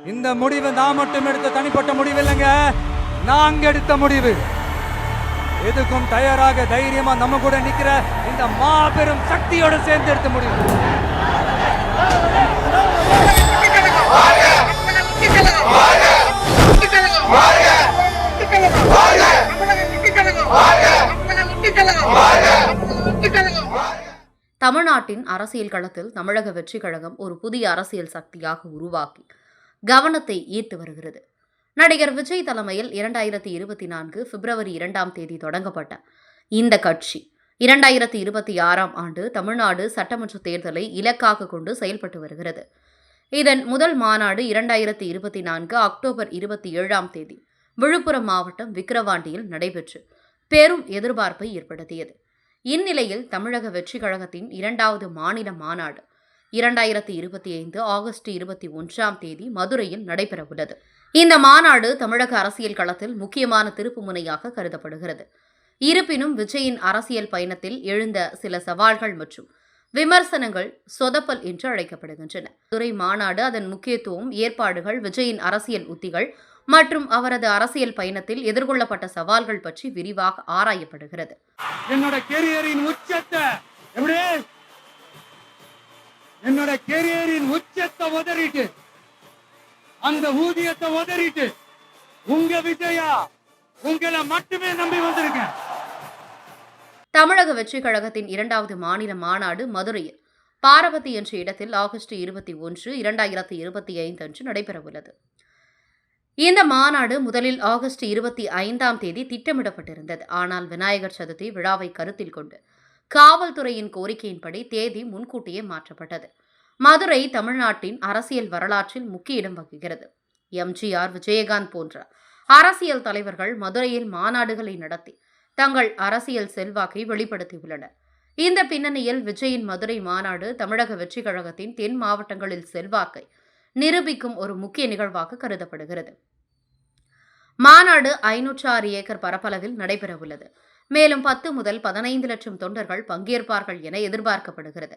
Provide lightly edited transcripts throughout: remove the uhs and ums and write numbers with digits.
இந்த முடிவு நான் மட்டும் எடுத்த தனிப்பட்ட முடிவு இல்லைங்க, நாங்க எடுத்த முடிவு. எதுக்கும் தயாராக தைரியமா நம்ம கூட நிக்கிற இந்த மாபெரும் சக்தியோட சேர்ந்து எடுத்த முடிவு. தமிழ்நாட்டின் அரசியல் களத்தில் தமிழக வெற்றிக் கழகம் ஒரு புதிய அரசியல் சக்தியாக உருவாக்கி கவனத்தை ஈர்த்து வருகிறது. நடிகர் விஜய் தலைமையில் 2024 பிப்ரவரி 2 தொடங்கப்பட்ட இந்த கட்சி 2026 ஆண்டு தமிழ்நாடு சட்டமன்ற தேர்தலை இலக்காக கொண்டு செயல்பட்டு வருகிறது. இதன் முதல் மாநாடு 2024 அக்டோபர் 27 விழுப்புரம் மாவட்டம் விக்கிரவாண்டியில் நடைபெற்று பெரும் எதிர்பார்ப்பை ஏற்படுத்தியது. இந்நிலையில் தமிழக வெற்றிக் கழகத்தின் 2வது மாநில மாநாடு 2025 ஆகஸ்ட் 21 மதுரையில் நடைபெறவுள்ளது. இந்த மாநாடு தமிழக அரசியல் களத்தில் முக்கியமான திருப்பு முனையாக கருதப்படுகிறது. இருப்பினும் விஜயின் அரசியல் பயணத்தில் எழுந்த சில சவால்கள் மற்றும் விமர்சனங்கள் சொதப்பல் என்று அழைக்கப்படுகின்றன. மதுரை மாநாடு, அதன் முக்கியத்துவம், ஏற்பாடுகள், விஜயின் அரசியல் உத்திகள் மற்றும் அவரது அரசியல் பயணத்தில் எதிர்கொள்ளப்பட்ட சவால்கள் பற்றி விரிவாக ஆராயப்படுகிறது. என்னோட கேரியரின் உச்சத்தை உதறிட்டு, அந்த ஊதியத்தை உதறிட்டு உங்க விஜயா உங்களை மட்டுமே நம்பி வந்திருக்கேன். தமிழக வெற்றிக் கழகத்தின் 2வது மாநில மாநாடு மதுரையில் பாரபத்தி என்ற இடத்தில் ஆகஸ்ட் 21, 2025 அன்று நடைபெறவுள்ளது. இந்த மாநாடு முதலில் ஆகஸ்ட் 25 திட்டமிடப்பட்டிருந்தது. ஆனால் விநாயகர் சதுர்த்தி விழாவை கருத்தில் கொண்டு காவல்துறையின் கோரிக்கையின்படி தேதி முன்கூட்டியே மாற்றப்பட்டது. மதுரை தமிழ்நாட்டின் அரசியல் வரலாற்றில் முக்கிய இடம் வகிக்கிறது. எம்ஜிஆர், விஜயகாந்த் போன்ற அரசியல் தலைவர்கள் மதுரையில் மாநாடுகளை நடத்தி தங்கள் அரசியல் செல்வாக்கை வெளிப்படுத்தியுள்ளனர். இந்த பின்னணியில் விஜயின் மதுரை மாநாடு தமிழக வெற்றிக் கழகத்தின் தென் மாவட்டங்களில் செல்வாக்கை நிரூபிக்கும் ஒரு முக்கிய நிகழ்வாக கருதப்படுகிறது. மாநாடு 506 ஏக்கர் பரப்பளவில் நடைபெறவுள்ளது. மேலும் 10 முதல் 15 லட்சம் தொண்டர்கள் பங்கேற்பார்கள் என எதிர்பார்க்கப்படுகிறது.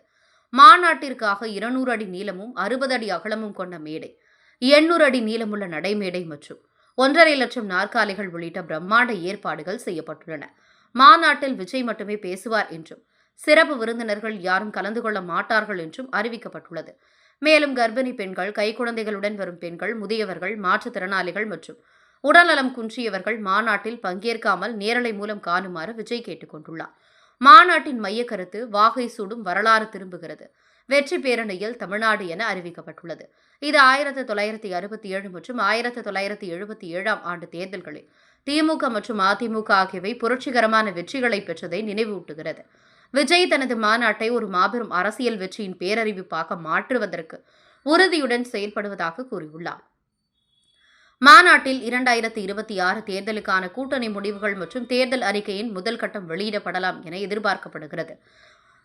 மாநாட்டிற்காக 200 அடி நீளமும் 60 அடி அகலமும் கொண்ட மேடை, 800 அடி நீளமுள்ள நடைமேடை மற்றும் 1.5 லட்சம் நாற்காலிகள் உள்ளிட்ட பிரம்மாண்ட ஏற்பாடுகள் செய்யப்பட்டுள்ளன. மாநாட்டில் விஜய் மட்டுமே பேசுவார் என்றும் சிறப்பு விருந்தினர்கள் யாரும் கலந்து கொள்ள மாட்டார்கள் என்றும் அறிவிக்கப்பட்டுள்ளது. மேலும் கர்ப்பிணி பெண்கள், கைக்குழந்தைகளுடன் வரும் பெண்கள், முதியவர்கள், மாற்றுத்திறனாளிகள் மற்றும் உடல்நலம் குன்றியவர்கள் மாநாட்டில் பங்கேற்காமல் நேரலை மூலம் காணுமாறு விஜய் கேட்டுக் கொண்டுள்ளார். மாநாட்டின் மைய கருத்து வாகை சூடும் வரலாறு திரும்புகிறது, வெற்றி பேரணியில் தமிழ்நாடு என அறிவிக்கப்பட்டுள்ளது. இது 1967 மற்றும் 1977 ஆண்டு தேர்தல்களில் திமுக மற்றும் அதிமுக ஆகியவை புரட்சிகரமான வெற்றிகளை பெற்றதை நினைவூட்டுகிறது. விஜய் தனது மாநாட்டை ஒரு மாபெரும் அரசியல் வெற்றியின் பேரறிவிப்பாக மாற்றுவதற்கு உறுதியுடன் செயல்படுவதாக கூறியுள்ளார். மாநாட்டில் 2026 தேர்தலுக்கான கூட்டணி முடிவுகள் மற்றும் தேர்தல் அறிக்கையின் முதல் கட்டம் வெளியிடப்படலாம் என எதிர்பார்க்கப்படுகிறது.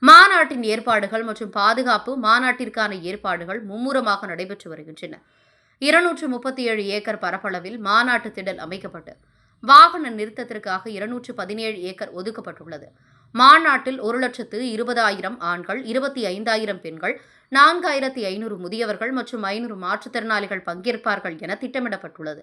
மாநாட்டின் ஏற்பாடுகள் மற்றும் பாதுகாப்பு. மாநாட்டிற்கான ஏற்பாடுகள் மும்முரமாக நடைபெற்று வருகின்றன. 237 ஏக்கர் பரப்பளவில் மாநாட்டு திடல் அமைக்கப்பட்டு வாகன நிறுத்தத்திற்காக 217 ஏக்கர் ஒதுக்கப்பட்டுள்ளது. மாநாட்டில் 1,20,000 ஆண்கள், 25,000 பெண்கள், 4,500 முதியவர்கள் மற்றும் 500 மாற்றுத்திறனாளிகள் பங்கேற்பார்கள் என திட்டமிடப்பட்டுள்ளது.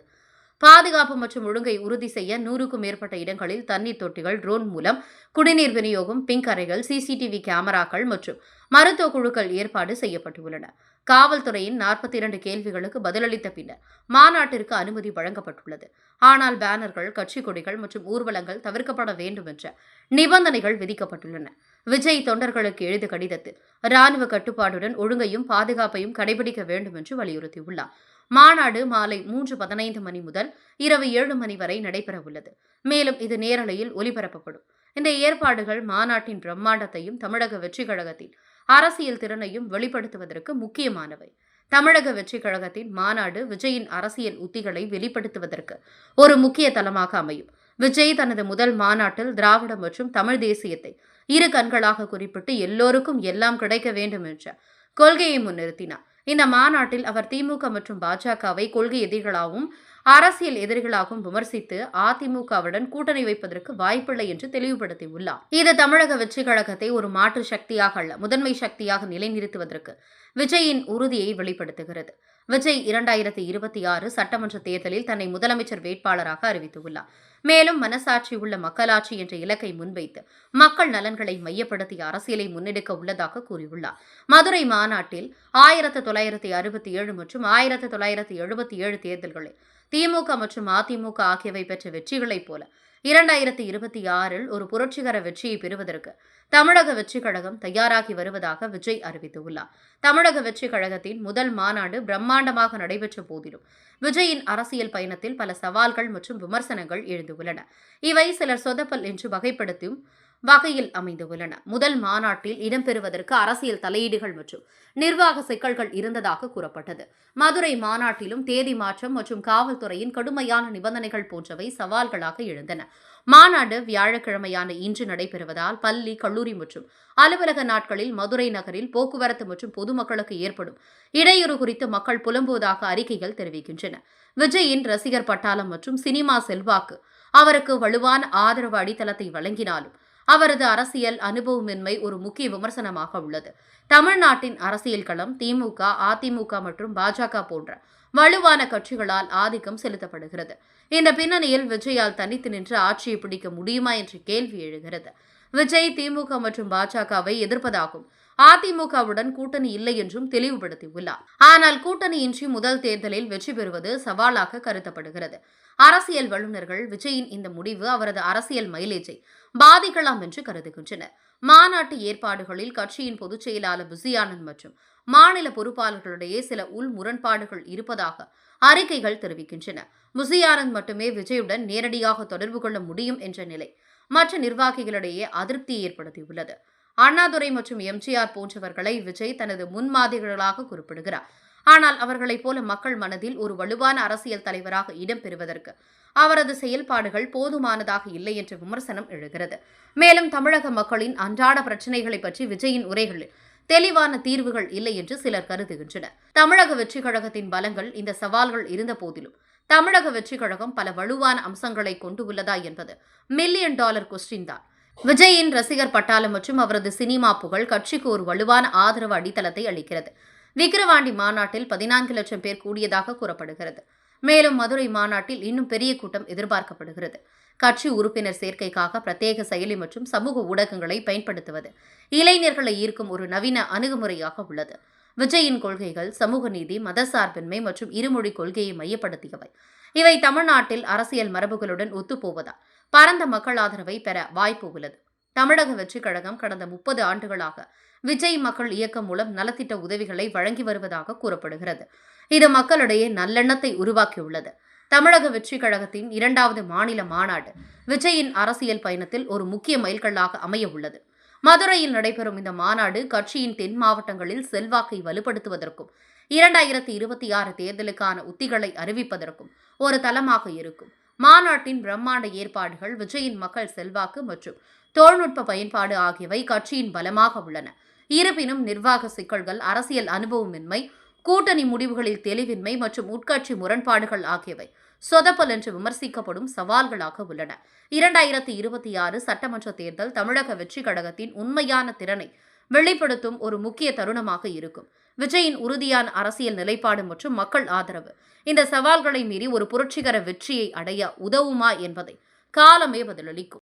பாதுகாப்பு மற்றும் ஒழுங்கை உறுதி செய்ய 100க்கும் மேற்பட்ட இடங்களில் தண்ணீர் தொட்டிகள், ட்ரோன் மூலம் குடிநீர் விநியோகம், பிங்க் அறைகள், சிசிடிவி கேமராக்கள் மற்றும் மருத்துவ குழுக்கள் ஏற்பாடு செய்யப்பட்டுள்ளன. காவல்துறையின் 42 கேள்விகளுக்கு பதிலளித்த பின்னர் மாநாட்டிற்கு அனுமதி வழங்கப்பட்டுள்ளது. ஆனால் பேனர்கள், கட்சி கொடிகள் மற்றும் ஊர்வலங்கள் தவிர்க்கப்பட வேண்டும் என்ற நிபந்தனைகள் விதிக்கப்பட்டுள்ளன. விஜய் தொண்டர்களுக்கு எழுதிய கடிதத்தில் ராணுவ கட்டுப்பாடுடன் ஒழுங்கையும் பாதுகாப்பையும் கடைபிடிக்க வேண்டும் என்று வலியுறுத்தியுள்ளார். மாநாடு மாலை 3:15 மணி முதல் இரவு 7 மணி வரை நடைபெறவுள்ளது. மேலும் இது நேரலையில் ஒலிபரப்பப்படும். இந்த ஏற்பாடுகள் மாநாட்டின் பிரம்மாண்டத்தையும் தமிழக வெற்றிக் கழகத்தின் அரசியல் திறனையும் வெளிப்படுத்துவதற்கு முக்கியமானவை. தமிழக வெற்றிக் கழகத்தின் மாநாடு விஜயின் அரசியல் உத்திகளை வெளிப்படுத்துவதற்கு ஒரு முக்கிய தளமாக அமையும். விஜய் தனது முதல் மாநாட்டில் திராவிடம் மற்றும் தமிழ் தேசியத்தை இரு கண்களாக குறிப்பிட்டு எல்லோருக்கும் எல்லாம் கிடைக்க வேண்டும் என்ற கொள்கையை முன்னிறுத்தினார். இந்த மாநாட்டில் அவர் திமுக மற்றும் பாஜகவை கொள்கை எதிரிகளாகவும் அரசியல் எதிரிகளாகவும் விமர்சித்து அதிமுகவுடன் கூட்டணி வைப்பதற்கு வாய்ப்பில்லை என்று தெளிவுபடுத்தியுள்ளார். இது தமிழக வெற்றிக் கழகத்தை ஒரு மாற்று சக்தியாக அல்ல, முதன்மை சக்தியாக நிலைநிறுத்துவதற்கு விஜயின் உறுதியை வெளிப்படுத்துகிறது. விஜய் 2026 சட்டமன்ற தேர்தலில் தன்னை முதலமைச்சர் வேட்பாளராக அறிவித்துள்ளார். மேலும் மனசாட்சி உள்ள மக்களாட்சி என்ற இலக்கை முன்வைத்து மக்கள் நலன்களை மையப்படுத்திய அரசியலை முன்னெடுக்க உள்ளதாக கூறியுள்ளார். மதுரை மாநாட்டில் 1967 மற்றும் 1977 தேர்தல்களில் திமுக மற்றும் அதிமுக ஆகியவை பெற்ற வெற்றிகளைப் போல 2026 ஒரு புரட்சிகர வெற்றியை பெறுவதற்கு தமிழக வெற்றிக் கழகம் தயாராகி வருவதாக விஜய் அறிவித்துள்ளார். தமிழக வெற்றிக் கழகத்தின் முதல் மாநாடு பிரம்மாண்டமாக நடைபெற்ற போதிலும் விஜயின் அரசியல் பயணத்தில் பல சவால்கள் மற்றும் விமர்சனங்கள் எழுந்துள்ளன. இவை சிலர் சொதப்பல் என்று வகைப்படுத்தும் வகையில் அமைந்துள்ளன. முதல் மாநாட்டில் இடம்பெறுவதற்கு அரசியல் தலையீடுகள் மற்றும் நிர்வாக சிக்கல்கள் இருந்ததாக கூறப்பட்டது. மதுரை மாநாட்டிலும் தேதி மாற்றம் மற்றும் காவல்துறையின் கடுமையான நிபந்தனைகள் போன்றவை சவால்களாக எழுந்தன. மாநாடு வியாழக்கிழமையான இன்று நடைபெறுவதால் பள்ளி, கல்லூரி மற்றும் அலுவலக நாட்களில் மதுரை நகரில் போக்குவரத்து மற்றும் பொதுமக்களுக்கு ஏற்படும் இடையூறு குறித்து மக்கள் புலம்புவதாக அறிக்கைகள் தெரிவிக்கின்றன. விஜயின் ரசிகர் பட்டாளம் மற்றும் சினிமா செல்வாக்கு அவருக்கு வலுவான ஆதரவு அடித்தளத்தை வழங்கினாலும் அவரது அரசியல் அனுபவமின்மை ஒரு முக்கிய விமர்சனமாக உள்ளது. தமிழ்நாட்டின் அரசியல் களம் திமுக, அதிமுக மற்றும் பாஜக போன்ற வலுவான கட்சிகளால் ஆதிக்கம் செலுத்தப்படுகிறது. இந்த பின்னணியில் விஜயால் தனித்து நின்று ஆட்சியை பிடிக்க முடியுமா என்ற கேள்வி எழுகிறது. விஜய் திமுக மற்றும் பாஜகவை எதிர்ப்பதாகவும் அதிமுகவுடன் கூட்டணி இல்லை என்றும் தெளிவுபடுத்தியுள்ளார். ஆனால் கூட்டணியின்றி முதல் தேர்தலில் வெற்றி பெறுவது சவாலாக கருதப்படுகிறது. அரசியல் வல்லுநர்கள் விஜயின் இந்த முடிவு அவரது அரசியல் மைலேஜை பாதிக்கலாம் என்று கருதுகின்றனர். மாநாட்டு ஏற்பாடுகளில் கட்சியின் பொதுச் செயலாளர் புசி ஆனந்த் மற்றும் மாநில பொறுப்பாளர்களிடையே சில உள் முரண்பாடுகள் இருப்பதாக அறிக்கைகள் தெரிவிக்கின்றன. புசி ஆனந்த் மட்டுமே விஜயுடன் நேரடியாக தொடர்பு கொள்ள முடியும் என்ற நிலை மற்ற நிர்வாகிகளிடையே அதிருப்தியை ஏற்படுத்தியுள்ளது. அண்ணாதுரை மற்றும் எம்ஜிஆர் போன்றவர்களை விஜய் தனது முன்மாதிரிகளாக குறிப்பிடுகிறார். ஆனால் அவர்களைப் போல மக்கள் மனதில் ஒரு வலுவான அரசியல் தலைவராக இடம்பெறுவதற்கு அவரது செயல்பாடுகள் போதுமானதாக இல்லை என்ற விமர்சனம் எழுகிறது. மேலும் தமிழக மக்களின் அன்றாட பிரச்சினைகளை பற்றி விஜயின் உரைகளில் தெளிவான தீர்வுகள் இல்லை என்று சிலர் கருதுகின்றனர். தமிழக வெற்றிக் கழகத்தின் பலங்கள் இந்த சவால்கள் இருந்த போதிலும் தமிழக வெற்றிக் கழகம் பல வலுவான அம்சங்களை கொண்டு உள்ளதா என்பது $1,000,000 கொஸ்டின் தான். விஜயின் ரசிகர் பட்டாளம் மற்றும் அவரது சினிமா புகழ் கட்சிக்கு ஒரு வலுவான ஆதரவு அடித்தளத்தை அளிக்கிறது. விக்கிரவாண்டி மாநாட்டில் 14 லட்சம் பேர் கூடியதாக கூறப்படுகிறது. மேலும் மதுரை மாநாட்டில் இன்னும் பெரிய கூட்டம் எதிர்பார்க்கப்படுகிறது. கட்சி உறுப்பினர் சேர்க்கைக்காக பிரத்யேக செயலி மற்றும் சமூக ஊடகங்களை பயன்படுத்துவது இளைஞர்களை ஈர்க்கும் ஒரு நவீன அணுகுமுறையாக உள்ளது. விஜயின் கொள்கைகள் சமூக நீதி, மதசார்பின்மை மற்றும் இருமொழி கொள்கையை மையப்படுத்தியவை. இவை தமிழ்நாட்டில் அரசியல் மரபுகளுடன் ஒத்துப்போவதால் பரந்த மக்கள் ஆதரவை பெற வாய்ப்பு உள்ளது. தமிழக வெற்றிக் கழகம் கடந்த 30 ஆண்டுகளாக விஜய் மக்கள் இயக்கம் மூலம் நலத்திட்ட உதவிகளை வழங்கி வருவதாக கூறப்படுகிறது. இது மக்களிடையே நல்லெண்ணத்தை உருவாக்கியுள்ளது. தமிழக வெற்றிக் கழகத்தின் 2வது மாநில மாநாடு விஜயின் அரசியல் பயணத்தில் ஒரு முக்கிய மைல்கல்லாக அமைய உள்ளது. மதுரையில் நடைபெறும் இந்த மாநாடு கட்சியின் தென் மாவட்டங்களில் செல்வாக்கை வலுப்படுத்துவதற்கும் 2026 தேர்தலுக்கான உத்திகளை அறிவிப்பதற்கும் ஒரு தளமாக இருக்கும். மாநாட்டின் பிரம்மாண்ட ஏற்பாடுகள், விஜயின் மக்கள் செல்வாக்கு மற்றும் தொழில்நுட்ப பயன்பாடு ஆகியவை கட்சியின் பலமாக உள்ளன. இருப்பினும் நிர்வாக சிக்கல்கள், அரசியல் அனுபவமின்மை, கூட்டணி முடிவுகளில் தெளிவின்மை மற்றும் உட்கட்சி முரண்பாடுகள் ஆகியவை சொதப்பல் என்று விமர்சிக்கப்படும் சவால்களாக உள்ளன. 2026 சட்டமன்ற தேர்தல் தமிழக வெற்றிக் கழகத்தின் உண்மையான திறனை வெளிப்படுத்தும் ஒரு முக்கிய தருணமாக இருக்கும். விஜயின் உறுதியான அரசியல் நிலைப்பாடு மற்றும் மக்கள் ஆதரவு இந்த சவால்களை மீறி ஒரு புரட்சிகர வெற்றியை அடைய உதவுமா என்பதை காலமே பதிலளிக்கும்.